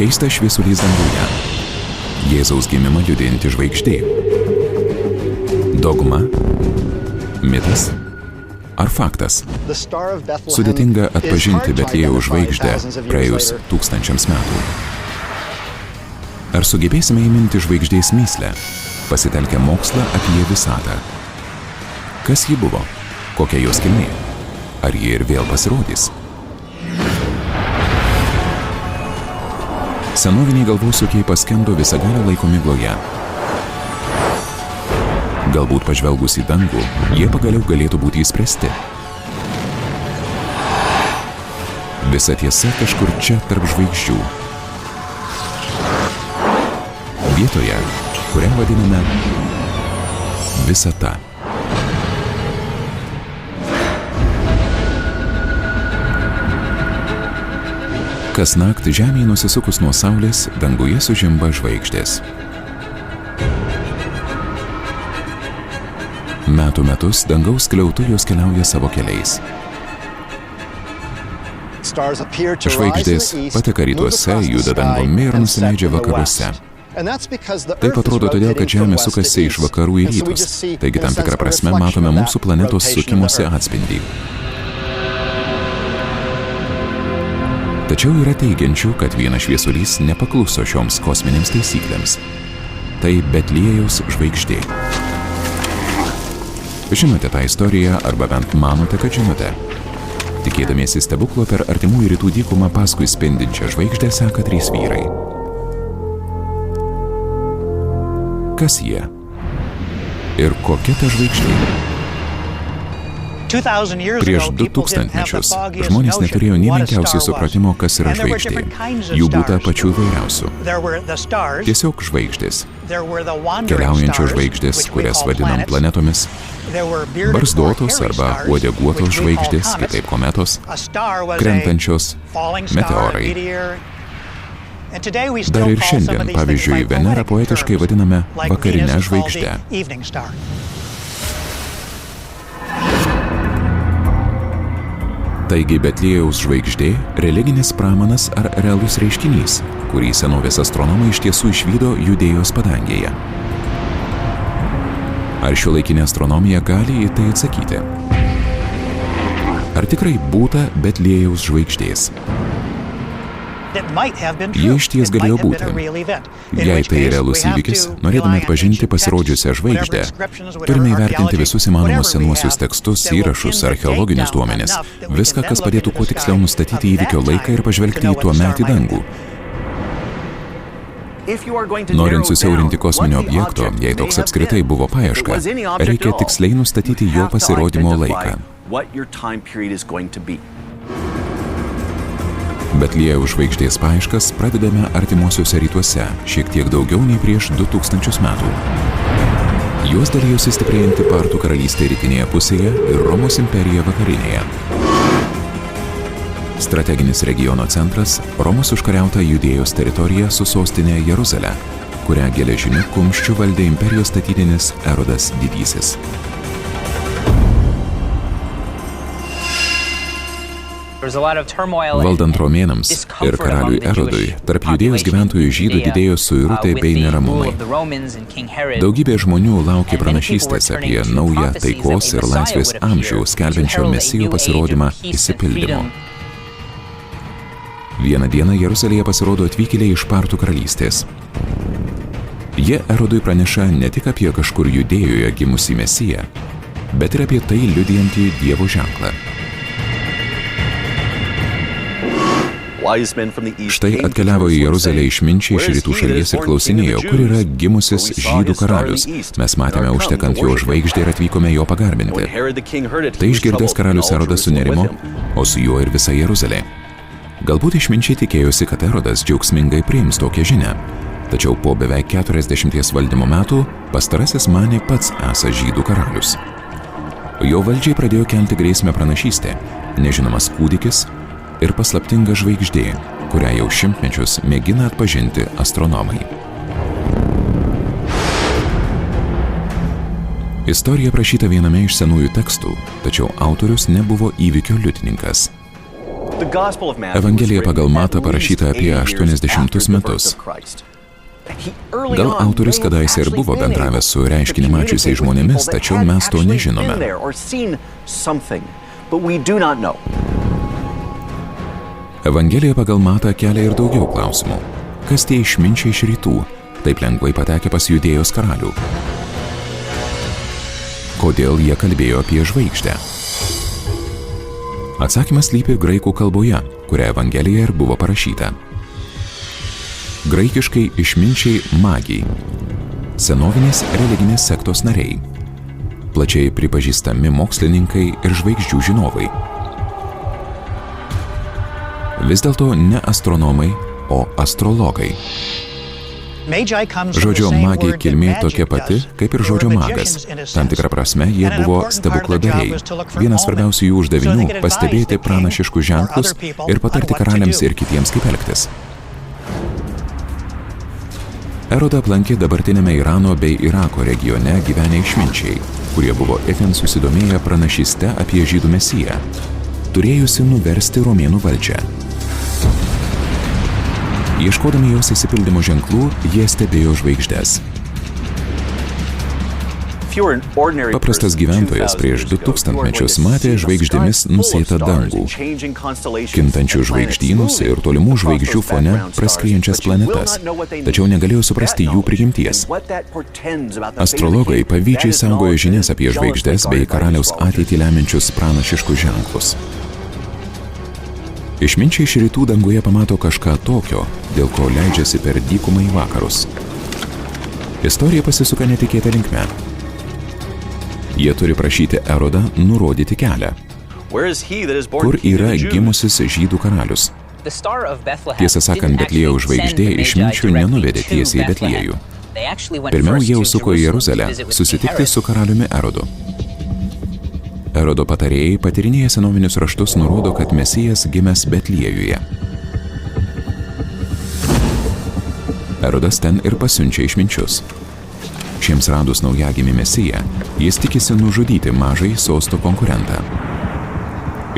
Keistas šviesulys danguje. Jėzaus gimimą liudijanti žvaigždė. Dogma, mitas ar faktas? Sudėtinga atpažinti Betliejaus žvaigždę praėjus 1000 metų. Ar sugebėsime įminti žvaigždės mįslę, pasitelkę mokslą apie visatą? Kas ji buvo? Kokia jos kilmė? Ar ji ir vėl pasirodys? Senoviniai galvosūkiai paskendo visagalio laiko migloje. Galbūt pažvelgus į dangų, jie pagaliau galėtų būti įspręsti. Visa tiesa kažkur čia tarp žvaigždžių. Vietoje, kurią vadiname visata. Kasnakt žemėje nusisukus nuo saulės, danguje sužimba žvaigždės. Metų metus dangaus skliautu jos keliauja savo keliais. Žvaigždės pateka rytuose, juda dangumi ir nusileidžia vakaruose. Taip atrodo todėl, kad Žemė sukasi iš vakarų į rytus, taigi tam tikrą prasme matome mūsų planetos sukimosi atspindį. Tačiau yra teigiančių, kad vienas šviesulys nepakluso šioms kosminėms taisyklėms. Tai Betliejaus žvaigždė. Žinote tą istoriją, arba bent manote, kad žinote. Tikėdamiesi stebuklo per artimųjų rytų dykumą paskui spindinčią žvaigždę seka 3 vyrai. Kas jie? Ir kokia ta žvaigždė? Prieš 2000 mečius žmonės neturėjo nė menkiausiai supratimo, kas yra žvaigždė. Jų būta pačių įvairiausių. Tiesiog žvaigždės. Keliaujančios žvaigždės, kurias vadinam planetomis. Barzdotos arba uodeguotos žvaigždės, kitaip kometos. Krentančios meteorai. Dar ir šiandien, pavyzdžiui, Venerą poetiškai vadiname vakarine žvaigžde. Taigi Betliejaus žvaigždė – religinis pramanas ar realus reiškinys, kurį senovės astronomai iš tiesų išvydo Judėjos padangėje. Ar šiuolaikinė astronomija gali į tai atsakyti? Ar tikrai būta Betliejaus žvaigždės? Jie išties galėjo būti. Jei tai realus įvykis, norėdami atpažinti pasirodžiusią žvaigždę, turime įvertinti visus įmanomus senuosius tekstus, įrašus, archeologinius duomenis, viską, kas padėtų kuo tiksliau nustatyti įvykio laiką ir pažvelgti į tuometį dangų. Norint susiaurinti kosminio objekto, jei toks apskritai buvo paieška, reikia tiksliai nustatyti jo pasirodymo laiką. Betliejaus žvaigždės paieškas pradedame artimuosiuose rytuose, šiek tiek daugiau nei prieš 2000 metų. Juos dalijosi stiprėjanti Partų karalystė rytinėje pusėje ir Romos imperija vakarinėje. Strateginis regiono centras – Romos užkariauta Judėjos teritorija su sostinė Jeruzalė, kurią geležiniu kumščiu valdė imperijos statytinis Erodas Didysis. Valdant romėnams ir karaliui Erodui, tarp Judėjos gyventojų žydų didėjo suirutė bei neramumai. Daugybė žmonių laukė pranašystės apie naują taikos ir laisvės amžių, skelbiančio Mesijo pasirodymą išsipildymo. Vieną dieną Jeruzalėje pasirodo atvykėliai iš Partų karalystės. Jie Erodui praneša ne tik apie kažkur Judėjoje gimusį Mesiją, bet ir apie tai liudijantį Dievo ženklą. Štai atkeliavo į Jeruzalę išminčiai iš rytų šalies ir klausinėjo, kur yra gimusis žydų karalius. Mes matėme užtekant jo žvaigždę ir atvykome jo pagarbinti. Tai išgirdęs karalius Erodas sunerimo, o su juo ir visa Jeruzalė. Galbūt išminčiai tikėjosi, kad Erodas džiaugsmingai priims tokią žinią. Tačiau po beveik 40 valdymo metų pastarasis manė pats esą žydų karalius. Jo valdžiai pradėjo kelti grėsmę pranašystė, nežinomas kūdikis ir paslaptinga žvaigždė, kurią jau šimtmečius mėgina atpažinti astronomai. Istorija prašyta viename iš senųjų tekstų, tačiau autorius nebuvo įvykio liudininkas. Evangelija pagal Matą parašyta apie 80 metus. Gal autorius kadaise ir buvo bendravęs su reiškinį mačiusiais žmonėmis, tačiau mes to nežinome. Evangelija pagal Matą kelia ir daugiau klausimų. Kas tie išminčiai iš rytų, taip lengvai patekę pas Judėjos karalių? Kodėl jie kalbėjo apie žvaigždę? Atsakymas slypi graikų kalboje, kuria Evangelija ir buvo parašyta. Graikiškai išminčiai magiai, senovinės religinės sektos nariai, plačiai pripažįstami mokslininkai ir žvaigždžių žinovai. Vis dėlto ne astronomai, o astrologai. Žodžio magija kilmė tokia pati, kaip ir žodžio magas. Tam tikrą prasme jie buvo stebukladariai. Vienas svarbiausių jų uždavinių – pastebėti pranašiškus ženklus ir patarti karaliams ir kitiems, kaip elgtis. Erodą aplankė dabartinėme Irano bei Irako regione gyvenę išminčiai, kurie buvo itin susidomėję pranašyste apie žydų mesiją, turėjusi nuversti romėnų valdžią. Ieškodami jos įsipildymo ženklų, jie stebėjo žvaigždes. Paprastas gyventojas prieš 2000 mečius matė žvaigždėmis nusėtą dangų, kintančių žvaigždynus ir tolimų žvaigždžių fone praskriejančias planetas, tačiau negalėjo suprasti jų prigimties. Astrologai pavydžiai saugojo žinias apie žvaigždes bei karaliaus ateitį lemiančius pranašiškus ženklus. Išminčiai iš rytų danguje pamato kažką tokio, dėl ko leidžiasi per dykumą į vakarus. Istorija pasisuka netikėta linkme. Jie turi prašyti Erodą nurodyti kelią. Kur yra gimusis žydų karalius? Tiesą sakant, Betliejaus žvaigždė išminčių nenuvedė tiesiai į Betliejų. Pirmiau jie užsuko į Jeruzalę susitikti su karaliumi Erodu. Erodo patarėjai patyrinėję senovinius raštus nurodo, kad Mesijas gimęs Betliejuje. Erodas ten ir pasiunčia išminčius. Šiems radus naujagimį Mesiją, jis tikisi nužudyti mažai sosto konkurentą.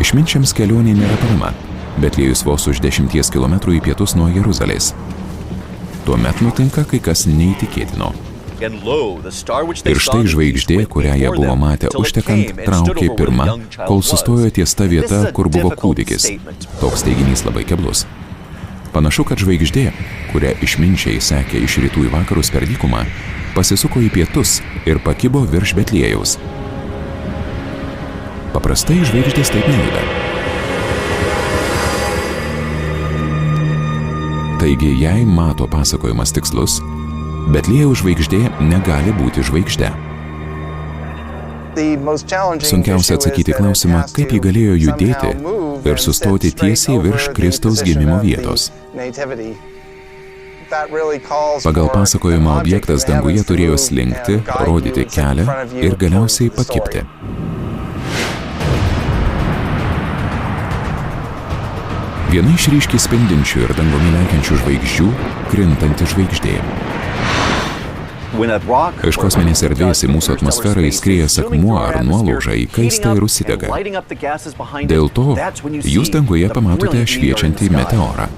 Išminčiams kelionė nėra tolima, Betliejus vos už 10 kilometrų į pietus nuo Jeruzalės. Tuomet nutinka kai kas neįtikėtino. Ir štai žvaigždė, kurią jie buvo matę užtekant, traukė pirma, kol sustojo ties ta vieta, kur buvo kūdikis. Toks teiginys labai keblus. Panašu, kad žvaigždė, kurią išminčiai sekė iš rytų į vakarus per dykumą, pasisuko į pietus ir pakibo virš Betliejaus. Paprastai žvaigždės taip nejuda. Taigi, jei Mato pasakojimas tikslus, Betliejaus žvaigždė negali būti žvaigžde. Sunkiausia atsakyti klausimą, kaip ji galėjo judėti ir sustoti tiesiai virš Kristaus gimimo vietos. Pagal pasakojimą objektas danguje turėjo slinkti, rodyti kelią ir galiausiai pakibti. Viena iš ryškiai spindinčių ir dangumi lekiančių žvaigždžių – krintanti žvaigždė. Iš kosminės erdvės į mūsų atmosferą įskriejas akmuo ar nuolauža įkaista ir užsidega. Dėl to jūs danguje pamatote šviečiantį meteorą.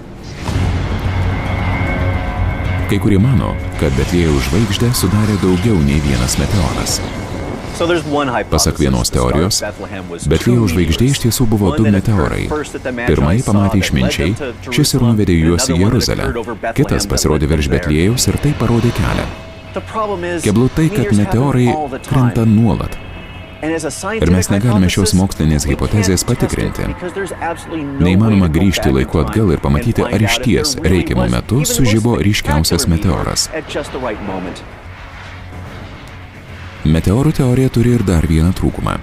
Kai kurie mano, kad Betliejaus žvaigždę sudarė daugiau nei vienas meteoras. Pasak vienos teorijos, Betliejaus žvaigždė iš tiesų buvo 2 meteorai. Pirmąjį pamatė išminčiai, šis ir nuvedė juos į Jeruzalę. Kitas pasirodė virš Betliejaus ir tai parodė kelią. Keblu tai, kad meteorai krinta nuolat. Ir mes negalime šios mokslinės hipotezės patikrinti. Neįmanoma grįžti laiku atgal ir pamatyti, ar išties reikiamu metu sužibo ryškiausias meteoras. Meteorų teorija turi ir dar vieną trūkumą.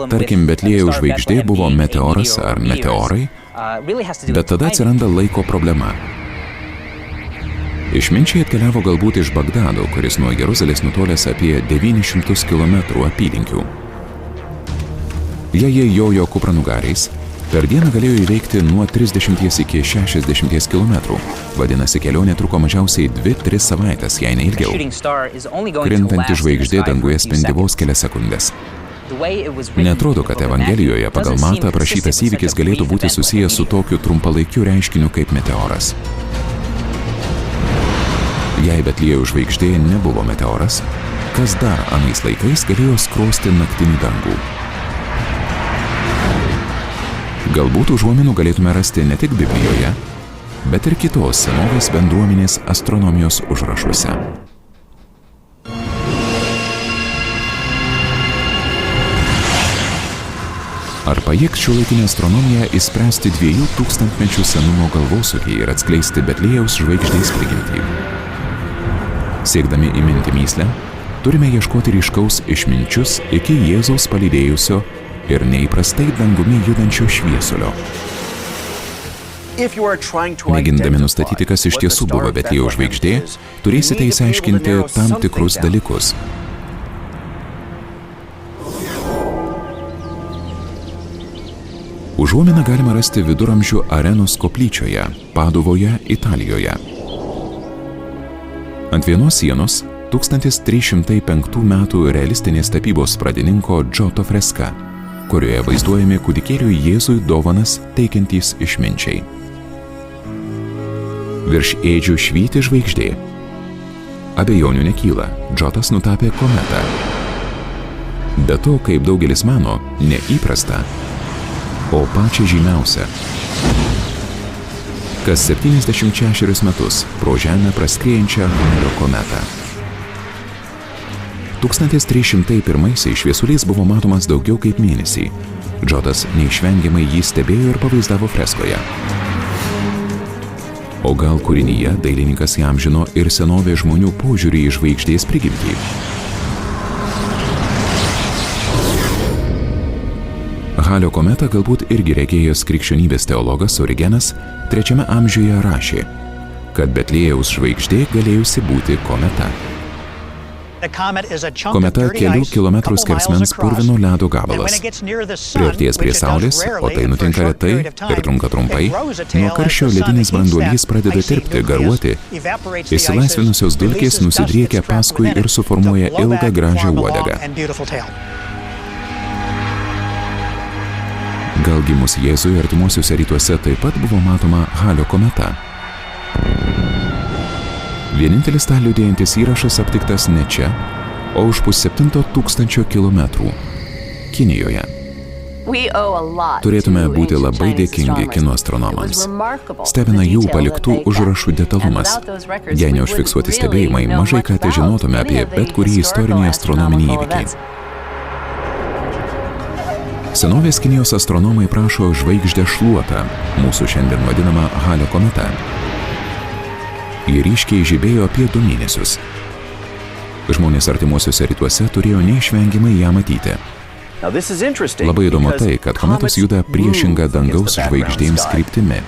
Tarkim, Betliejaus žvaigždė buvo meteoras ar meteorai, bet tada atsiranda laiko problema. Išminčiai atkeliavo galbūt iš Bagdado, kuris nuo Jeruzalės nutolęs apie 900 km apylinkių. Jei jie jojo kupranugariais, per dieną galėjo įveikti nuo 30 iki 60 km. Vadinasi, kelionė truko mažiausiai 2-3 savaitės, jei ne ilgiau. Krintanti žvaigždė danguje spindi vos kelias sekundės. Neatrodo, kad Evangelijoje pagal Matą aprašytas įvykis galėtų būti susijęs su tokiu trumpalaikiu reiškiniu kaip meteoras. Jei Betliejaus žvaigždė nebuvo meteoras, kas dar anais laikais galėjo skrosti naktinį dangų? Galbūt užuominų galėtume rasti ne tik Biblijoje, bet ir kitos senovės bendruomenės astronomijos užrašuose. Ar pajėgs šiuolaikinė astronomija išspręsti 2000 mečių senumo galvosūkį ir atskleisti Betliejaus žvaigždės prigimtį? Siekdami įminti mįslę, turime ieškoti ryškaus išminčius iki Jėzaus palydėjusio ir neįprastai dangumi judančio šviesulio. Mėgindami nustatyti, kas iš tiesų buvo Betliejaus žvaigždė, turėsite išsiaiškinti tam tikrus dalykus. Užuominą galima rasti viduramžių Arenos koplyčioje, Paduvoje, Italijoje. Ant vienos sienos 1305 metų realistinės tapybos pradininko Giotto freska, kurioje vaizduojami kūdikėliui Jėzui dovanas teikiantys išminčiai. Virš ėdžių švyti žvaigždė. Abejonių nekyla, Giotas nutapė kometą. Be to, kaip daugelis mano, neįprasta, o pačią žymiausią. Kas 76 metus pro Žemę praskriejančią Halerio kometą. 1301 šviesulys buvo matomas daugiau kaip mėnesį. Giotas neišvengiamai jį stebėjo ir pavaizdavo freskoje. O gal kūrinyje dailininkas įamžino ir senovės žmonių požiūrį į žvaigždės prigimtį? Halio kometą galbūt irgi regėjęs krikščionybės teologas Origenas III amžiuje rašė, kad Betliejaus žvaigždė galėjusi būti kometa. Kometa kelių kilometrų skersmens purvino ledo gabalas. Priartėjęs prie Saulės, o tai nutinka retai ir trunka trumpai, nuo karščio ledinis branduolys pradeda tirpti, garuoti, išsilaisvinusios dulkės nusidriekia paskui ir suformuoja ilgą gražią uodegą. Gal gimus Jėzui artimuosiuose rytuose taip pat buvo matoma Halio kometa? Vienintelis tą liudijantis įrašas aptiktas ne čia, o už 7000 kilometrų Kinijoje. Turėtume būti labai dėkingi kino astronomams. Stebina jų paliktų užrašų detalumas. Jei neužfiksuoti stebėjimai, mažai ką tai žinotume apie bet kurį istorinį astronominį įvykį. Senovės Kinijos astronomai prašo žvaigždę šluotą, mūsų šiandien vadinamą Halio kometą. Ji ryškiai žibėjo apie 2 mėnesius. Žmonės artimuosiuose rytuose turėjo neišvengiamai ją matyti. Labai įdomu tai, kad kometos juda priešinga dangaus žvaigždėms kryptimi.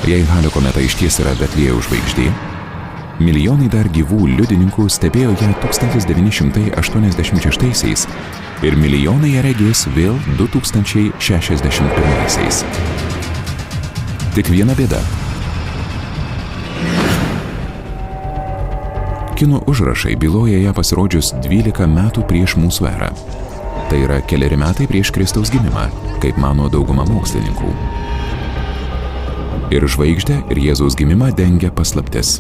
Jei Halio kometa išties yra Betliejaus žvaigždė, milijonai dar gyvų liudininkų stebėjo ją 1986 ir milijonai ją regės vėl 2061. Tik viena bėda. Kinų užrašai byloja ją pasirodžius 12 metų prieš mūsų erą. Tai yra keleri metai prieš Kristaus gimimą, kaip mano dauguma mokslininkų. Ir žvaigždę ir Jėzaus gimimą dengia paslaptis.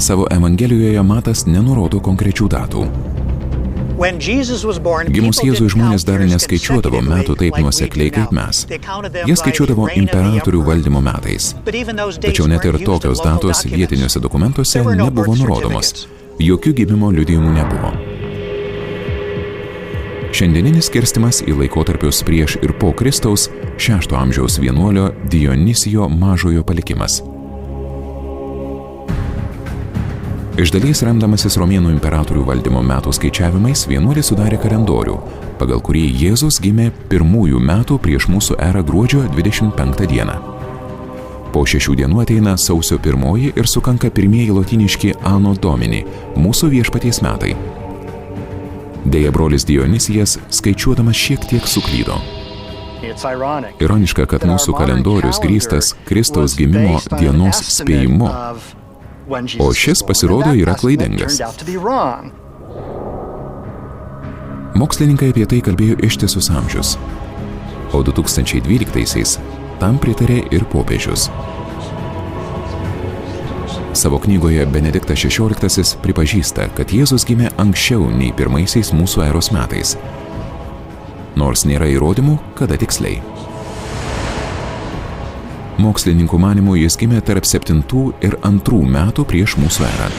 Savo Evangelijoje Matas nenurodo konkrečių datų. Gimus Jėzui žmonės dar neskaičiuodavo metų taip nuosekliai kaip mes. Jie skaičiuodavo imperatorių valdymo metais. Tačiau net ir tokios datos vietiniuose dokumentuose nebuvo nurodomos. Jokių gimimo liudijimų nebuvo. Šiandieninis skirstymas į laikotarpius prieš ir po Kristaus 6 amžiaus vienuolio Dionisijo Mažojo palikimas. Iš dalies remdamasis romėnų imperatorių valdymo metų skaičiavimais, vienuolis sudarė kalendorių, pagal kurį Jėzus gimė 1 metų prieš mūsų erą gruodžio 25 dieną. Po 6 dienų ateina sausio 1 ir sukanka pirmieji lotyniški Anno Domini, mūsų viešpaties metai. Deja, brolis Dionisijas skaičiuodamas šiek tiek suklydo. Ironiška, kad mūsų kalendorius grįstas Kristaus gimimo dienos spėjimu. o šis pasirodo yra klaidingas. Mokslininkai apie tai kalbėjo ištisus amžius, o 2012-aisiais tam pritarė ir popiežius. Savo knygoje Benediktas XVI pripažįsta, kad Jėzus gimė anksčiau nei pirmaisiais mūsų eros metais, nors nėra įrodymų, kada tiksliai. Mokslininkų manymų jis gimė tarp 7 ir 2 metų prieš mūsų erą.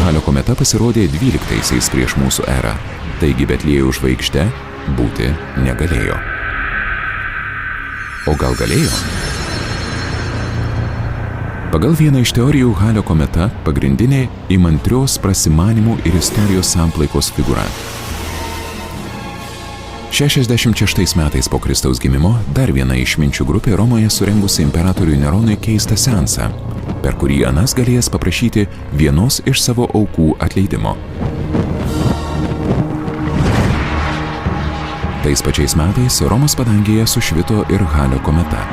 Halio kometa pasirodė 12-aisiais prieš mūsų erą, taigi Betliejaus žvaigžde būti negalėjo. O gal galėjo? Pagal vieną iš teorijų Halio kometa pagrindinė įmantrios prasimanimų ir istorijos samplaikos figūra. 66 metais po Kristaus gimimo dar viena išminčių grupė Romoje surengusi imperatoriui Neronui keistą seansą, per kurį anas galėjęs paprašyti vienos iš savo aukų atleidimo. Tais pačiais metais Romos padangėje sušvito ir Halio kometa.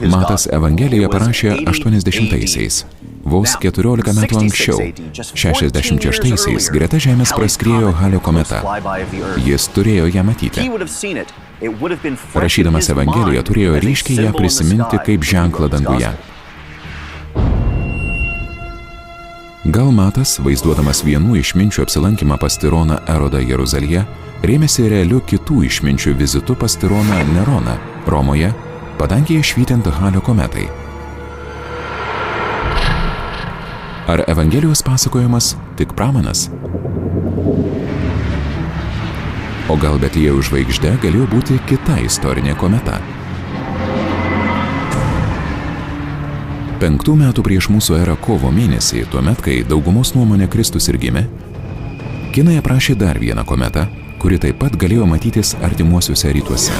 Matas Evangeliją parašė 80-aisiais, vos 14 metų anksčiau, 66-aisiais greta Žemės praskriejo Halio kometa. Jis turėjo ją matyti. Rašydamas Evangeliją turėjo ryškiai ją prisiminti kaip ženklą danguje. Gal Matas, vaizduodamas vienų išminčių apsilankymą pas tironą Erodą Jeruzalėje, rėmėsi realiu kitų išminčių vizitu pas tironą Neroną Romoje, padangėje švytinti Halio kometai. Ar Evangelijos pasakojimas tik pramanas? O gal Betliejaus žvaigžde galėjo būti kita istorinė kometa? 5 metų prieš mūsų erą kovo mėnesį, tuomet, kai daugumos nuomonė Kristus ir gimė, kinai aprašė dar vieną kometą, kuri taip pat galėjo matytis artimuosiuose rytuose.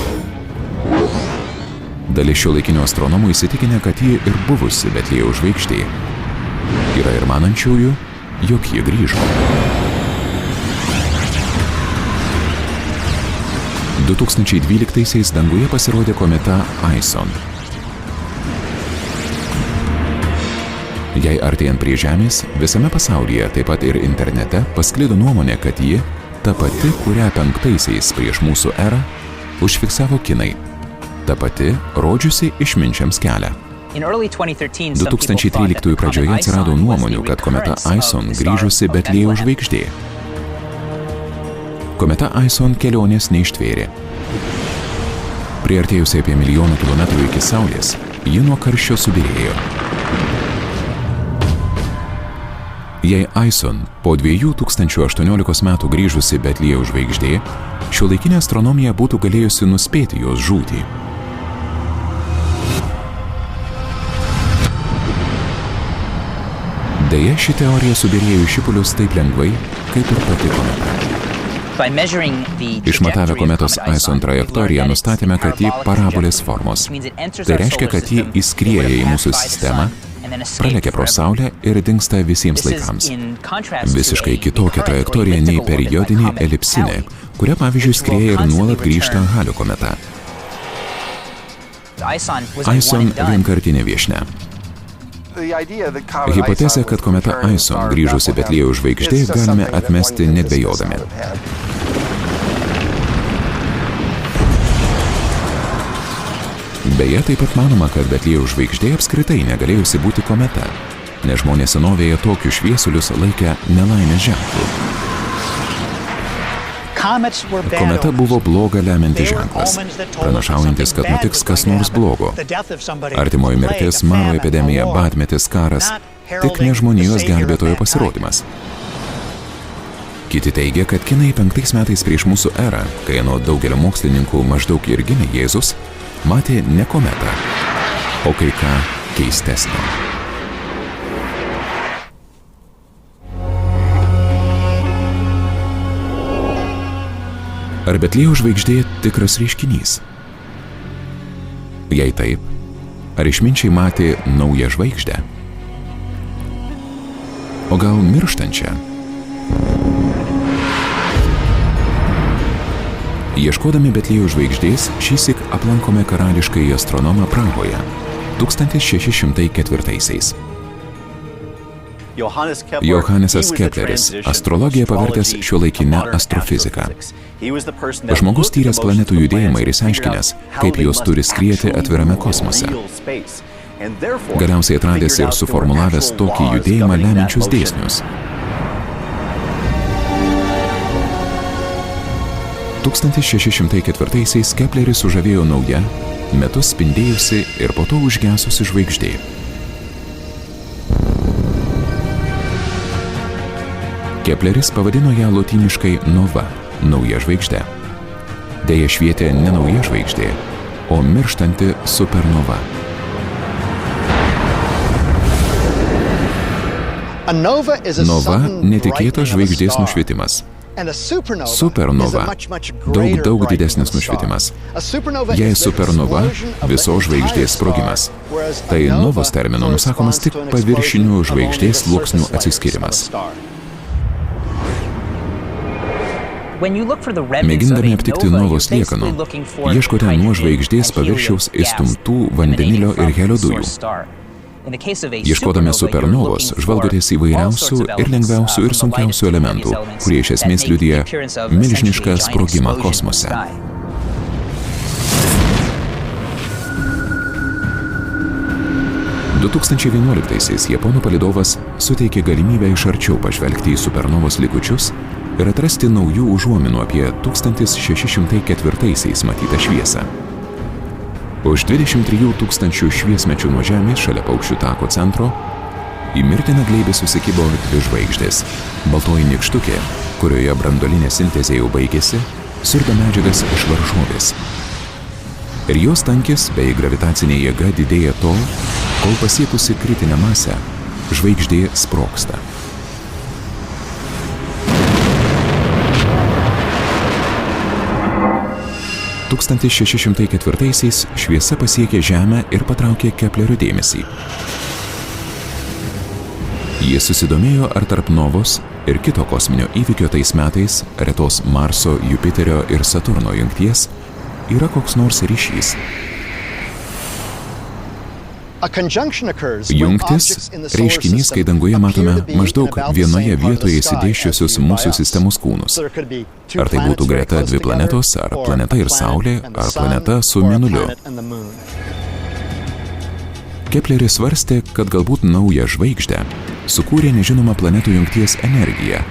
Dalis šiuolaikinių astronomų įsitikinę, kad ji ir buvusi Betliejaus žvaigždė. Yra ir manančiųjų, jog ji grįžo. 2012-aisiais danguje pasirodė kometa Aison. Jei artėjant prie Žemės, visame pasaulyje, taip pat ir internete, pasklido nuomonė, kad ji ta pati, kurią 5-aisiais prieš mūsų erą užfiksavo kinai. Ta pati, rodžiusi išminčiams kelią. 2013 pradžioje atsirado nuomonių, kad kometa Aison grįžusi Betliejaus žvaigždė. Kometa Aison kelionės neištvėrė. Priartėjusi apie 1 milijoną kilometrų iki Saulės, ji nuo karščio subyrėjo. Jei Aison po 2018 metų grįžusi Betliejaus žvaigždė, šiuolaikinė astronomija būtų galėjusi nuspėti jos žūtį. Deja, ši teorija subyrėjo į šipulius taip lengvai, kaip ir pati kometa. Išmatavę kometos Aison trajektoriją, nustatėme, kad ji parabolės formos. Tai reiškia, kad ji įskrieja į mūsų sistemą, pralekia pro Saulę ir dingsta visiems laikams. Visiškai kitokia trajektorija nei periodinė elipsinė, kuria pavyzdžiui skrieja ir nuolat grįžta Halio kometa. Aison vienkartinė viešnia. Hipotezę, kad kometa Aison grįžusi Betliejaus žvaigždė, galime atmesti nedvejodami. Beje, taip pat manoma, kad Betliejaus žvaigždė apskritai negalėjusi būti kometa, nes žmonės senovėje tokius šviesulius laikė nelaimės ženklu. Kometa buvo blogą lemiantis ženklas, pranašaujantis, kad nutiks kas nors blogo. Artimoji mirtis, maro epidemija, badmetis, karas, tik ne žmonijos gelbėtojo pasirodymas. Kiti teigia, kad kinai 5 metais prieš mūsų erą, kai nuo daugelio mokslininkų maždaug ir gimė Jėzus, matė ne kometą, o kai ką keistesnio. Ar Betliejaus žvaigždė tikras reiškinys? Jei taip, ar išminčiai matė naują žvaigždę? O gal mirštančią? Ieškodami Betliejaus žvaigždės, šįsyk aplankome karališkąjį astronomą Prahoje, 1604-aisiais. Johannesas Kepleris astrologiją pavertęs šiuolaikinę astrofiziką. Žmogus tyręs planetų judėjimą ir išsiaiškinęs, kaip jos turi skrieti atvirame kosmose. Galiausiai atradęs ir suformulavęs tokį judėjimą lemiančius dėsnius. 1604-aisiais Keplerį sužavėjo nauja, metus spindėjusi ir po to užgesusi žvaigždė. Kepleris pavadino ją lotyniškai nova, nauja žvaigždė. Deja švietė ne nauja žvaigždė, o mirštanti supernova. Nova – netikėtas žvaigždės nušvitimas. Supernova – daug didesnis nušvitimas. Jei supernova – visos žvaigždės sprogimas. Tai novos termino nusakomas tik paviršinių žvaigždės sluoksnių atsiskyrimas. Mėgindami aptikti novos liekanų, ieškote nuo žvaigždės paviršiaus įstumtų vandenilio ir helio dujų. Ieškodami supernovos, žvalgotės įvairiausių ir lengviausių ir sunkiausių elementų, kurie iš esmės liudija milžinišką sprogimą kosmose. – 2011-aisiais japonų palydovas suteikė galimybę iš arčiau pažvelgti į supernovos likučius ir atrasti naujų užuominų apie 1604-aisiais matytą šviesą. Už 23 000 šviesmečių nuo Žemės šalia Paukščių tako centro į mirtiną glėbį susikibo dvi žvaigždės. Baltoji nykštukė, kurioje branduolinė sintezė jau baigėsi, siurbia medžiagas iš varžovės. Ir jos tankis bei gravitacinė jėga didėja tol, kol pasiekusi kritinę masę, žvaigždė sprogsta. 1604-aisiais šviesa pasiekė Žemę ir patraukė Keplerio dėmesį. Jie susidomėjo, ar tarp novos ir kito kosminio įvykio tais metais, retos Marso, Jupiterio ir Saturno jungties, yra koks nors ryšys. Jungtis – reiškinys, kai danguje matome maždaug vienoje vietoje įsidėsčiusius mūsų sistemos kūnus. Ar tai būtų greta dvi planetos, ar planeta ir Saulė, ar planeta su Mėnuliu. Kepleris svarstė, kad galbūt naują žvaigždę sukūrė nežinoma planetų jungties energija,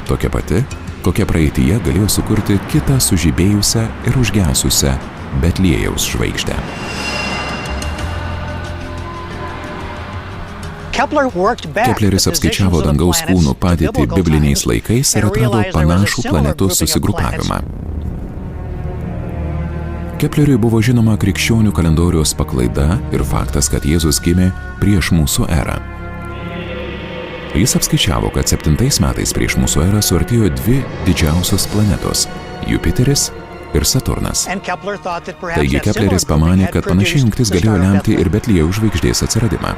tokia pati, kokia praeityje galėjo sukurti kitą sužibėjusią ir užgesusią Betliejaus žvaigždę. Kepleris apskaičiavo dangaus kūnų padėtį bibliniais laikais ir atrado panašų planetų susigrupavimą. Kepleriui buvo žinoma krikščionių kalendoriaus paklaida ir faktas, kad Jėzus gimė prieš mūsų erą. Jis apskaičiavo, kad 7 metais prieš mūsų erą suartėjo dvi didžiausios planetos – Jupiteris ir Saturnas. Taigi Kepleris pamanė, kad panašiai jungtis galėjo lemti ir Betliejaus žvaigždės atsiradimą.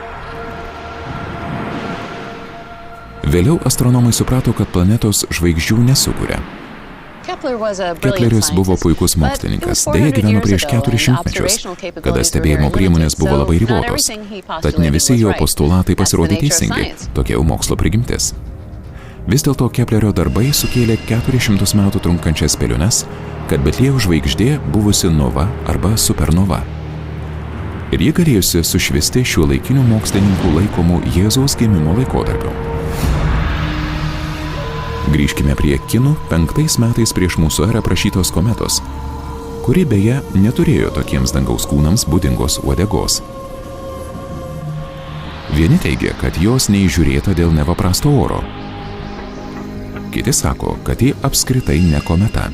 Vėliau astronomai suprato, kad planetos žvaigždžių nesukuria. Kepleris buvo puikus mokslininkas, deja gyveno prieš 400 mečius, kada stebėjimo priemonės buvo labai ribotos, tad ne visi jo postulatai pasirodė teisingi, tokia jau mokslo prigimtis. Vis dėlto Keplerio darbai sukėlė 400 metų trunkančias spėliones, kad Betliejaus žvaigždė buvusi nova arba supernova. Ir ji galėjusi sušviesti šiuolaikinių mokslininkų laikomų Jėzaus gimimo laikotarpiu. Grįžkime prie kinų 5 metais prieš mūsų erą aprašytos kometos, kuri beje neturėjo tokiems dangaus kūnams būdingos uodegos. Vieni teigia, kad jos neįžiūrėta dėl neva prasto oro. Kiti sako, kad ji apskritai ne kometa.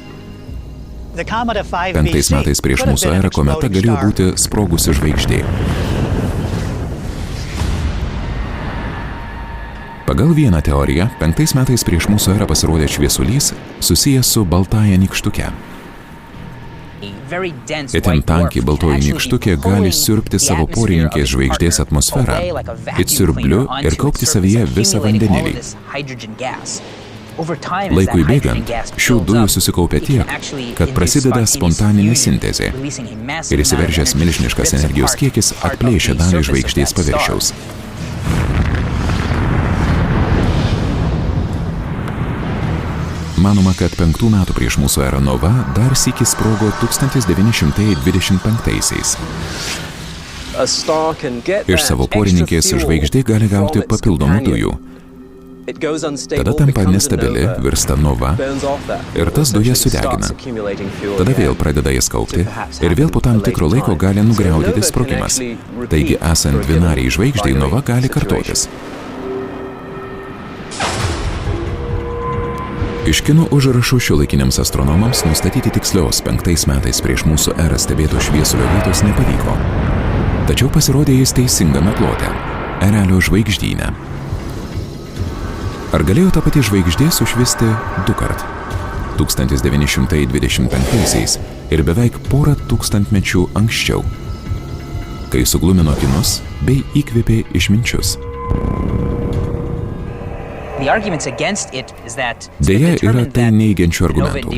5 metais prieš mūsų erą kometa galėjo būti sprogusi žvaigždė. Pagal vieną teoriją, 5 metais prieš mūsų erą pasirodė šviesulys susijęs su baltąja nykštuke. Itin tankiai baltoji nykštukė gali siurbti savo porininkės žvaigždės atmosferą, it siurbliu ir kaupti savyje visą vandenilį. Laikui bėgant, šių dujų susikaupia tiek, kad prasideda spontaninė sintezė ir įsiveržęs milžiniškas energijos kiekis atplėšia dalį žvaigždės paviršiaus. Manoma, kad 5 metų prieš mūsų erą nova dar sykį sprogo 1925-aisiais. Iš savo porininkės žvaigždė gali gauti papildomų dujų. Tada tampa nestabili, virsta nova ir tas dujas sudegina. Tada vėl pradeda jas kaupti ir vėl po tam tikro laiko gali nugriaudyti sprogimas. Taigi, esant dvinariai žvaigždei, nova gali kartotis. Iš kinų užrašų šiuolaikiniams astronomams nustatyti tikslios 5 metais prieš mūsų erą stebėto šviesulio vietos nepavyko. Tačiau pasirodė jis teisingame plote – erelio žvaigždyne. Ar galėjo ta pati žvaigždė sušvisti 2 kart? 1925-aisiais ir beveik porą tūkstantmečių anksčiau, kai suglumino kinus bei įkvėpė išminčius. Deja, yra tai neigiančių argumentų.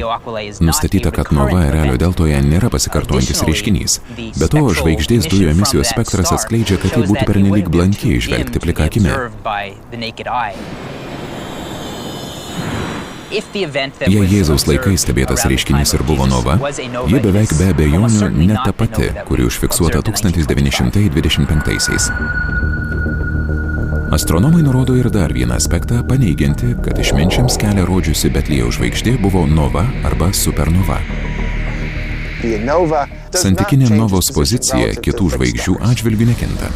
Nustatyta, kad nova erelio deltoje nėra pasikartojantis reiškinys. Be to, žvaigždės dujų emisijų spektras atskleidžia, kad tai būtų pernelyg blankiai žvelgti plika akimi. Jei Jėzaus laikais stebėtas reiškinys ir buvo nova, ji beveik be abejonių ne ta pati, kuri užfiksuota 1925-aisiais. Astronomai nurodo ir dar vieną aspektą, paneigianti, kad išminčiams kelią rodžiusi Betliejaus žvaigždė buvo nova arba supernova. Santykinė novos pozicija kitų žvaigždžių atžvilgių nekinta.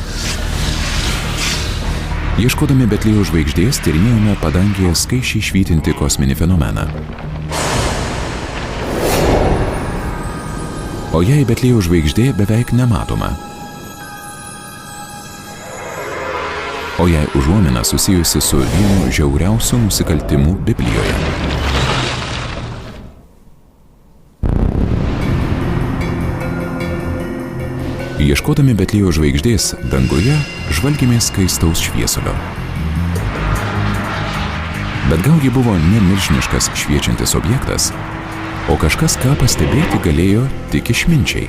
Ieškodami Betliejaus žvaigždės tyrinėjome padangėje skaisčiai švytinti kosminį fenomeną. O jei Betliejaus žvaigždė beveik nematoma. O jei užuomina susijusi su vienu žiauriausių nusikaltimų Biblijoje. Ieškodami Betliejaus žvaigždės danguje, žvalgėmės skaistaus šviesulio. Bet gal ji buvo ne milžiniškas šviečiantis objektas, o kažkas, ką pastebėti galėjo tik išminčiai.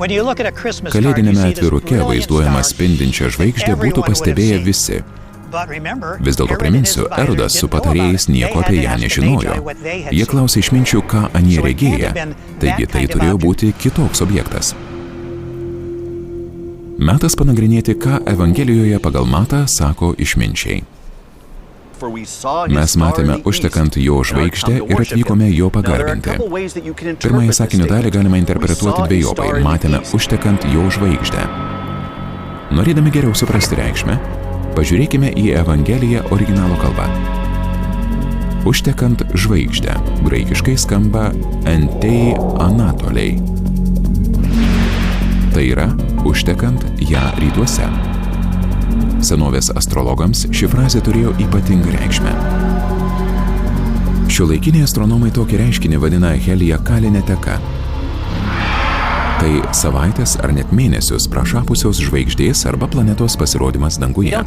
Kalėdinėme atviruke vaizduojama spindinčią žvaigždę būtų pastebėję visi. Vis dėlto priminsiu, Erodas su patarėjais nieko apie ją nežinojo. Jie klausė išminčių, ką anie regėję, taigi tai turėjo būti kitoks objektas. Metas panagrinėti, ką Evangelijoje pagal Matą sako išminčiai. Mes matėme užtekant jo žvaigždę ir atvykome jo pagarbinti. Pirmąją sakinio dalį galima interpretuoti dvejopai. Matėme užtekant jo žvaigždę. Norėdami geriau suprasti reikšmę, pažiūrėkime į Evangeliją originalo kalbą. Užtekant žvaigždę. Graikiškai skamba entei anatoliai. Tai yra, užtekant ją rytuose. Senovės astrologams ši frazė turėjo ypatingą reikšmę. Šiuolaikiniai astronomai tokį reiškinį vadina heliakaline teka. Tai savaitės ar net mėnesius prašapusios žvaigždės arba planetos pasirodymas danguje.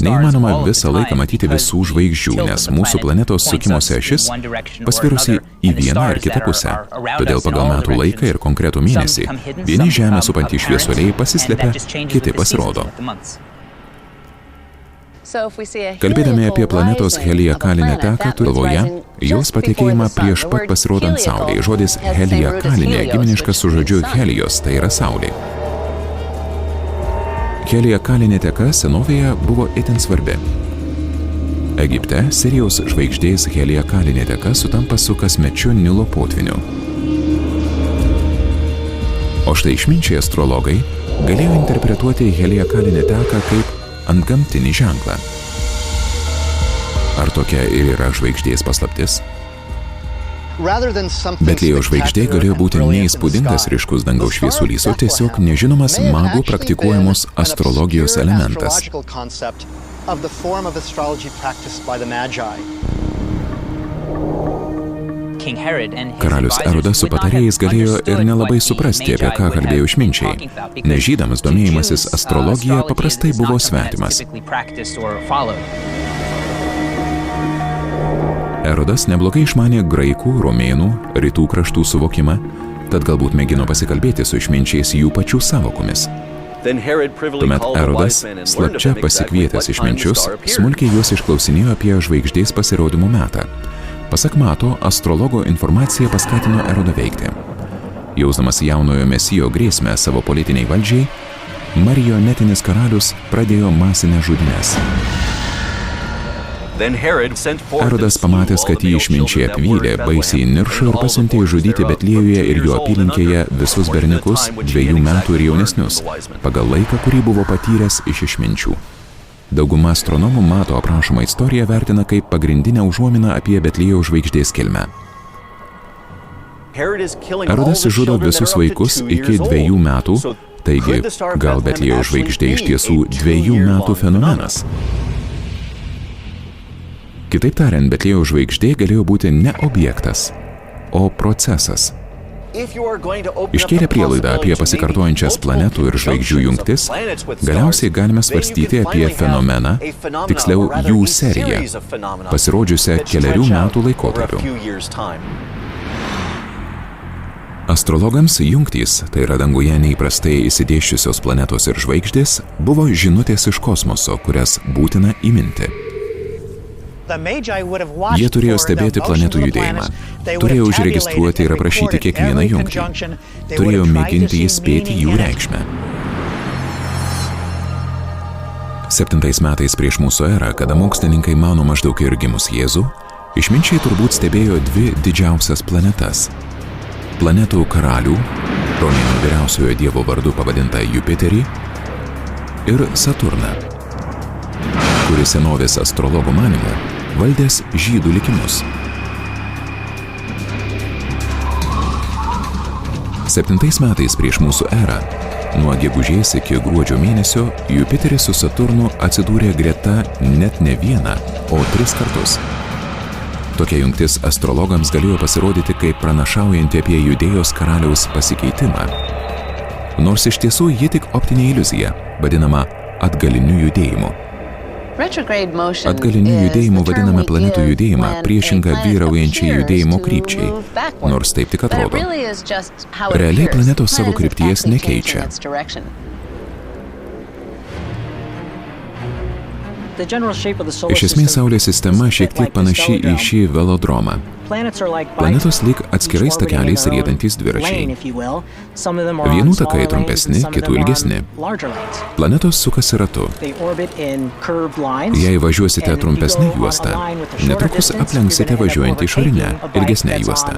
Neįmanoma visą laiką matyti visų žvaigždžių, nes mūsų planetos sukimosi ašis pasvirusi į vieną ar kitą pusę. Todėl pagal metų laiką ir konkretų mėnesį vieni Žemę supantys šviesuliai pasislepia, kiti pasirodo. Kalbėdami apie planetos heliakalinę teką, galvoje jos patekėjimą prieš pat pasirodant Saulei. Žodis heliakalinė giminiškas su žodžiu helios, tai yra Saulė. Heliakalinė teka senovėje buvo itin svarbi. Egipte Sirijos žvaigždės heliakalinė teka sutampa su kasmečiu Nilo potviniu. O štai išminčiai astrologai galėjo interpretuoti heliakalinę teką kaip antgamtinį ženklą. Ar tokia ir yra žvaigždės paslaptis? Betliejaus žvaigždė galėjo būti neįspūdingas ryškus dangaus šviesulys, o tiesiog nežinomas magų praktikuojamos astrologijos elementas. Karalius Erodas su patarėjais galėjo ir nelabai suprasti, apie ką kalbėjo išminčiai, nes žydams domėjimasis astrologija paprastai buvo svetimas. Erodas neblogai išmanė graikų, romėnų, rytų kraštų suvokimą, tad galbūt mėgino pasikalbėti su išminčiais jų pačių savokomis. Tuomet Erodas, slapčia pasikvietęs išminčius, smulkiai juos išklausinėjo apie žvaigždės pasirodymo metą. Pasak Mato, astrologo informacija paskatino Erodą veikti. Jausdamas jaunojo mesijo grėsmę savo politiniai valdžiai, marionetinis karalius pradėjo masinę žudynes. Erodas pamatęs, kad jį išminčiai apvylė, baisiai niršo ir pasiuntė žudyti Betliejuje ir jo apylinkėje visus berniukus 2 metų ir jaunesnius, pagal laiką, kurį buvo patyręs iš išminčių. Dauguma astronomų Mato aprašomą istoriją vertina kaip pagrindinę užuominą apie Betliejaus žvaigždės kilmę. Erodas žudo visus vaikus iki 2 metų, taigi gal Betliejaus žvaigždė iš tiesų 2 metų fenomenas. Kitaip tariant, Betliejaus žvaigždė galėjo būti ne objektas, o procesas. Iškėlę prielaidą apie pasikartojančias planetų ir žvaigždžių jungtis, galiausiai galime svarstyti apie fenomeną, tiksliau jų seriją, pasirodžiusią 4 metų laikotarpiu. Astrologams jungtys, tai yra danguje neįprastai įsidėsčiusios planetos ir žvaigždės, buvo žinutės iš kosmoso, kurias būtina įminti. Jie turėjo stebėti planetų judėjimą, turėjo užregistruoti ir aprašyti kiekvieną jungtį, turėjo mėginti įspėti jų reikšmę. 7 metais prieš mūsų erą, kada mokslininkai mano maždaug ir gimus Jėzų, išminčiai turbūt stebėjo 2 didžiausias planetas. Planetų karalių, romėnų vyriausiojo dievo vardu pavadintą Jupiterį, ir Saturną, kuris senovės astrologų manymu valdęs žydų likimus. 7 metais prieš mūsų erą, nuo gegužės iki gruodžio mėnesio, Jupiteris su Saturnu atsidūrė greta net ne 1, o 3 kartus. Tokia jungtis astrologams galėjo pasirodyti kaip pranašaujanti apie Judėjos karaliaus pasikeitimą. Nors iš tiesų ji tik optinė iliuzija, vadinama atgaliniu judėjimu. Atgaliniu judėjimu vadiname planetų judėjimą priešingą vyraujančiai judėjimo krypčiai, nors taip tik atrodo. Realiai planetos savo krypties nekeičia. Iš esmės Saulės sistema šiek tiek panaši į šį velodromą. Planetos lyg atskirais takeliais riedantys dviračiai. Vienų takai trumpesni, kitų ilgesni. Planetos sukasi ratu. Jei važiuosite trumpesnę juostą, netrukus aplenksite važiuojantį išorinę, ilgesnę juostą.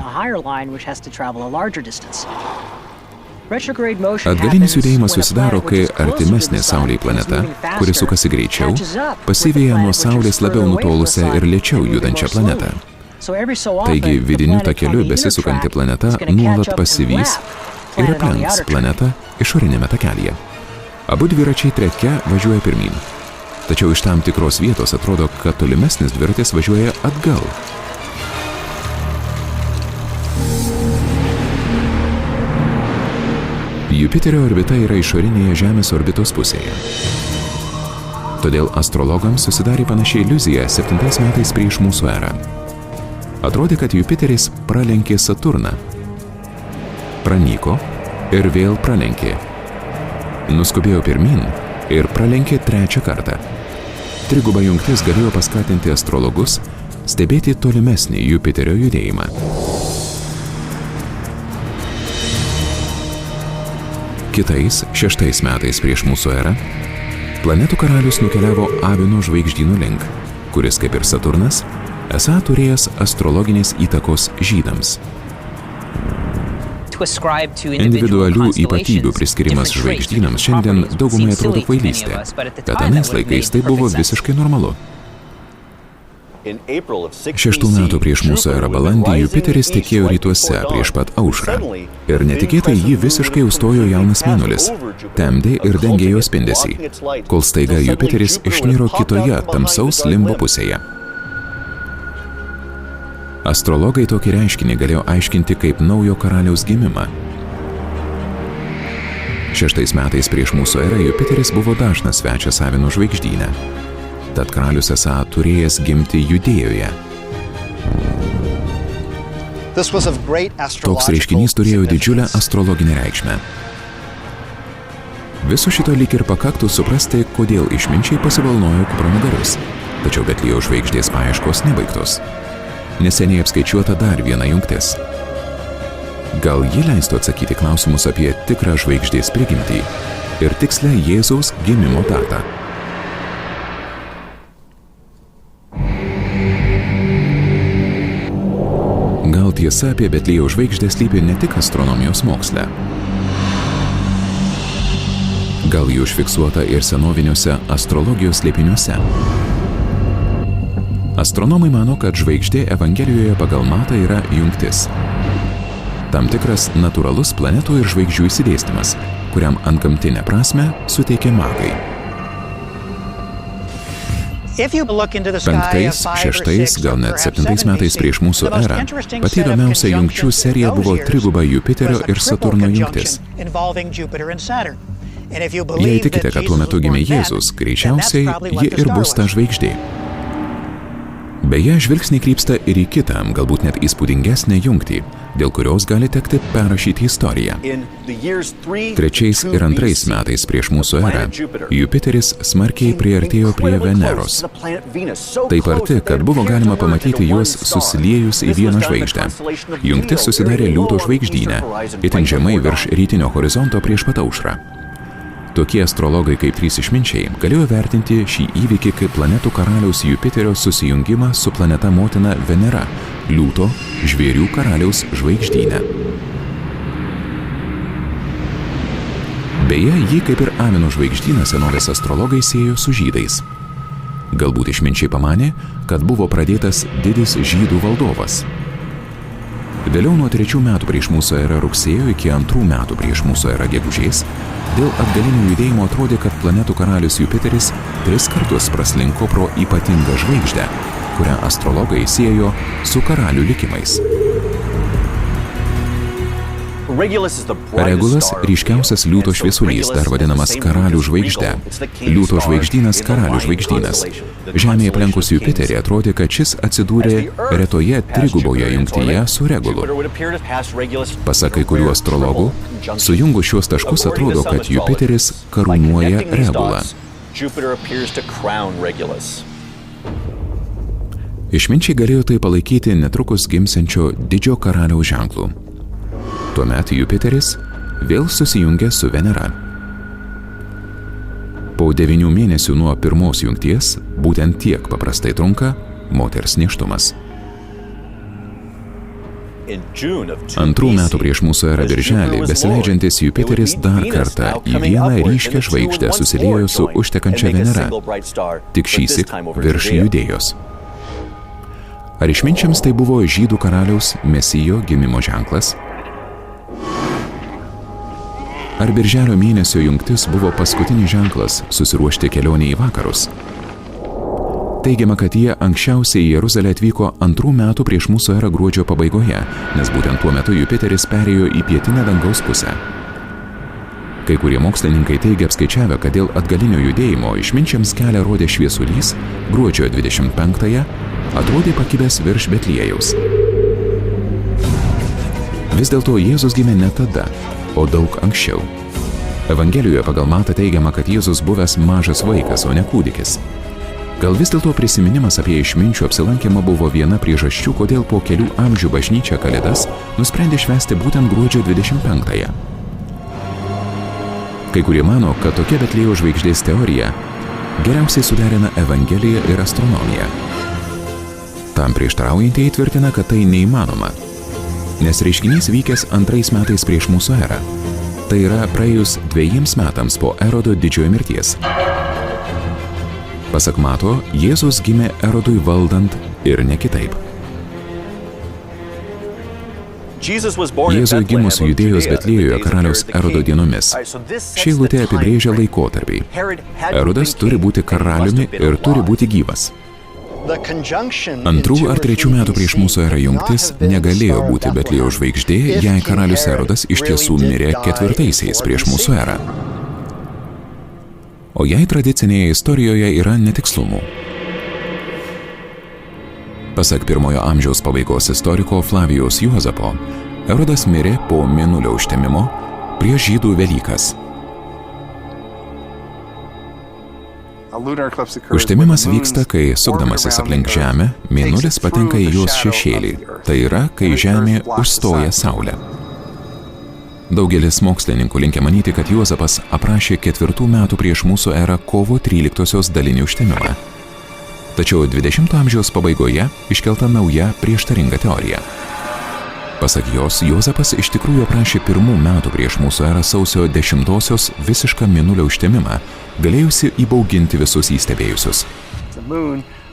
Atgalinis judėjimas susidaro, kai artimesnė Saulei planeta, kuri sukasi greičiau, pasiveja nuo Saulės labiau nutolusią ir lėčiau judančią planetą. Taigi vidiniu takeliu besisukanti planeta nuolat pasivys ir aplenks planetą išorinėme takelyje. Abu dviračiai treke važiuoja pirmyn. Tačiau iš tam tikros vietos atrodo, kad tolimesnis dviratis važiuoja atgal. Jupiterio orbita yra išorinėje Žemės orbitos pusėje. Todėl astrologams susidarė panašiai iliuzija 7 metais prieš mūsų erą. Atrodė, kad Jupiteris pralenkė Saturną, pranyko ir vėl pralenkė. Nuskubėjo pirmyn ir pralenkė 3 kartą. Triguba jungtis galėjo paskatinti astrologus stebėti tolimesnį Jupiterio judėjimą. Kitais 6 metais prieš mūsų erą planetų karalius nukeliavo Avino žvaigždynų link, kuris, kaip ir Saturnas, esą turėjęs astrologinės įtakos žydams. Individualių ypatybių priskirimas žvaigždynams šiandien daugumai atrodo kvailystė, bet anais laikais tai buvo visiškai normalu. 6 metų prieš mūsų erą balandį Jupiteris tekėjo rytuose prieš pat aušrą. Ir netikėtai jį visiškai užstojo jaunas mėnulis, temdė ir dengė jo spindesį, kol staiga Jupiteris išniro kitoje tamsaus limbo pusėje. Astrologai tokį reiškinį galėjo aiškinti kaip naujo karaliaus gimimą. 6 metais prieš mūsų erą Jupiteris buvo dažnas svečias Avino žvaigždyne. Tad karalius esą turėjęs gimti Judėjoje. Toks reiškinys turėjo didžiulę astrologinę reikšmę. Viso šito lyg ir pakaktų suprasti, kodėl išminčiai pasivalnojo kupranugarius. Tačiau Betliejaus žvaigždės paieškos nebaigtos. Neseniai apskaičiuota dar viena jungtis. Gal ji leistų atsakyti klausimus apie tikrą žvaigždės prigimtį ir tikslę Jėzaus gimimo datą. Gal tiesa apie Betliejaus žvaigždę slypi ne tik astronomijos moksle. Gal ji užfiksuota ir senoviniuose astrologijos slėpiniuose. Astronomai mano, kad žvaigždė Evangelijoje pagal Matą yra jungtis. Tam tikras natūralus planetų ir žvaigždžių išsidėstymas, kuriam antgamtinę prasmę suteikia magai. 5., 6., gal net 7 metais prieš mūsų erą pati įdomiausia jungčių serija buvo triguba Jupiterio ir Saturno jungtis. Jei tikite, kad tuo metu gimė Jėzus, greičiausiai ji ir bus ta žvaigždė. Beje, žvilgsniai krypsta ir į kitą, galbūt net įspūdingesnę jungtį, dėl kurios gali tekti perrašyti istoriją. 3. ir 2. metais prieš mūsų erą Jupiteris smarkiai priartėjo prie Veneros. Taip arti, kad buvo galima pamatyti juos susiliejus į vieną žvaigždę. Jungtis susidarė Liūto žvaigždyne, itin žemai virš rytinio horizonto prieš pat aušrą. Tokie astrologai kaip 3 išminčiai galėjo vertinti šį įvykį kaip planetų karaliaus Jupiterio susijungimą su planeta motina Venera, Liūto, žvėrių karaliaus žvaigždyne. Beje, jį kaip ir Amino žvaigždyną senovės astrologai siejo su žydais. Galbūt išminčiai pamanė, kad buvo pradėtas didis žydų valdovas. Vėliau nuo 3 metų prieš mūsų erą rugsėjo iki 2 metų prieš mūsų erą gegužės dėl atgalinio judėjimo atrodė, kad planetų karalius Jupiteris 3 kartus praslinko pro ypatingą žvaigždę, kurią astrologai siejo su karalių likimais. Regulas ryškiausias Liūto šviesulys, dar vadinamas karalių žvaigžde. Liūto žvaigždynas karalių žvaigždynas. Žemėje aplenkus Jupiterį atrodė, kad šis atsidūrė retoje triguboje jungtyje su Regulu. Pasak kai kurių astrologų, sujungus šiuos taškus atrodo, kad Jupiteris karūnuoja Regulą. Išminčiai galėjo tai palaikyti netrukus gimsiančio didžio karaliaus ženklu. Tuomet Jupiteris vėl susijungė su Venera. Po 9 mėnesių nuo pirmos jungties, būtent tiek paprastai trunka moters nėštumas. 2 metų prieš mūsų erą birželį besileidžiantis Jupiteris dar kartą į vieną ryškią žvaigždę susiliejo su užtekančia Venera, tik šįsyk virš Judėjos. Ar išminčiams tai buvo žydų karaliaus Mesijo gimimo ženklas? Ar birželio mėnesio jungtis buvo paskutinis ženklas susiruošti kelionę į vakarus? Teigiama, kad jie anksčiausiai į Jeruzalę atvyko 2 metų prieš mūsų erą gruodžio pabaigoje, nes būtent tuo metu Jupiteris perėjo į pietinę dangaus pusę. Kai kurie mokslininkai teigia apskaičiavę, kad dėl atgalinio judėjimo išminčiams kelią rodė šviesulys gruodžio 25-ąją atrodė pakibęs virš Betliejaus. Vis dėlto Jėzus gimė ne tada, o daug anksčiau. Evangelijoje pagal Matą teigiama, kad Jėzus buvęs mažas vaikas, o ne kūdikis. Gal vis dėlto prisiminimas apie išminčių apsilankymą buvo viena priežasčių, kodėl po kelių amžių bažnyčia Kalėdas nusprendė švęsti būtent gruodžio 25-ąją. Kai kurie mano, kad tokia Betliejaus žvaigždės teorija geriausiai suderina Evangeliją ir astronomiją. Tam prieštaraujantieji tvirtina, kad tai neįmanoma, nes reiškinys vykęs 2 metais prieš mūsų erą. Tai yra praėjus 2 metams po Erodo didžiojo mirties. Pasak Mato, Jėzus gimė Erodui valdant ir ne kitaip. Jėzui gimus Judėjos Betliejoje karaliaus Erodo dienomis. Ši eilutė apibrėžia laikotarpį. Erodas turi būti karaliumi ir turi būti gyvas. 2 ar 3 metų prieš mūsų erą jungtis negalėjo būti Betliejaus žvaigždė, jei karalius Erodas iš tiesų mirė 4-aisiais prieš mūsų erą. O jei tradicinėje istorijoje yra netikslumų. Pasak pirmojo amžiaus pabaigos istoriko Flavijaus Juozapo, Erodas mirė po mėnulio užtemimo prieš žydų Velykas. Užtemimas vyksta, kai, sukdamasis aplink Žemę, mėnulis patenka į jos šešėlį, tai yra, kai Žemė užstoja Saulę. Daugelis mokslininkų linkę manyti, kad Juozapas aprašė 4 metų prieš mūsų erą kovo 13-osios dalinį užtemimą. Tačiau 20 amžiaus pabaigoje iškelta nauja prieštaringa teorija. Pasak jos, Juozapas iš tikrųjų aprašė 1 metų prieš mūsų erą sausio 10-osios visišką mėnulio užtemimą, galėjusi įbauginti visus įstebėjusius.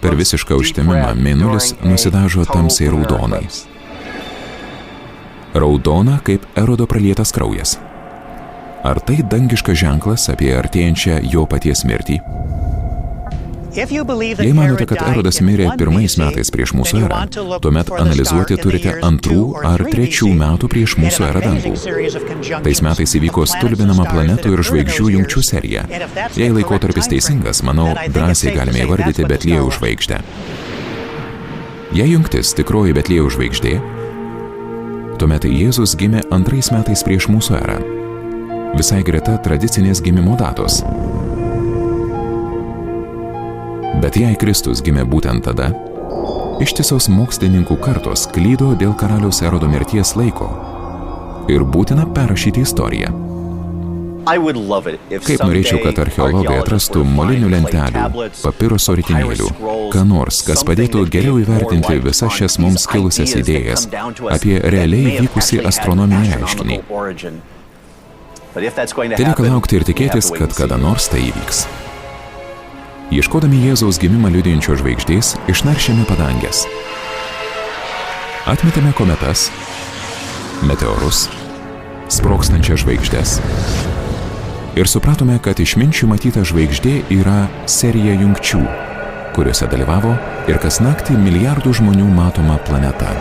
Per visišką užtemimą mėnulis nusidažo tamsiai raudonai. Raudona kaip Erodo pralietas kraujas. Ar tai dangiškas ženklas apie artėjančią jo paties mirtį? Jei manote, kad Erodas mirė 1 metais prieš mūsų erą, tuomet analizuoti turite 2 ar 3 metų prieš mūsų erą dangų. Tais metais įvyko stulbinama planetų ir žvaigždžių jungčių serija. Jei laikotarpis teisingas, manau, drąsiai galime įvardyti Betliejaus žvaigždę. Jei jungtis tikroji Betliejaus žvaigždė, tuomet Jėzus gimė 2 metais prieš mūsų erą, visai greta tradicinės gimimo datos. Bet jei Kristus gimė būtent tada, ištisos mokslininkų kartos klydo dėl karaliaus Erodo mirties laiko ir būtina perrašyti istoriją. Kaip norėčiau, kad archeologai atrastų molinių lentelių, papiruso ritinėlių, ką nors, kas padėtų geriau įvertinti visas šias mums kilusias idėjas apie realiai vykusį astronominį reiškinį. Telieka laukti ir tikėtis, kad kada nors tai įvyks. Ieškodami Jėzaus gimimą liudijančios žvaigždės, išnaršėme padanges. Atmetėme kometas, meteorus, sprogstančias žvaigždes. Ir supratome, kad išminčių matyta žvaigždė yra serija jungčių, kuriuose dalyvavo ir kas naktį milijardų žmonių matoma planeta.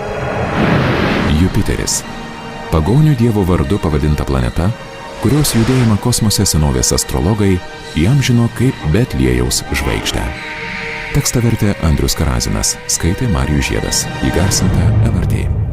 Jupiteris, pagonių dievo vardu pavadinta planeta, kurios judėjimą kosmose senovės astrologai įamžino kaip Betliejaus žvaigždę. Tekstą vertė Andrius Karazinas, skaitė Marijus Žiedas, įgarsinta LRT.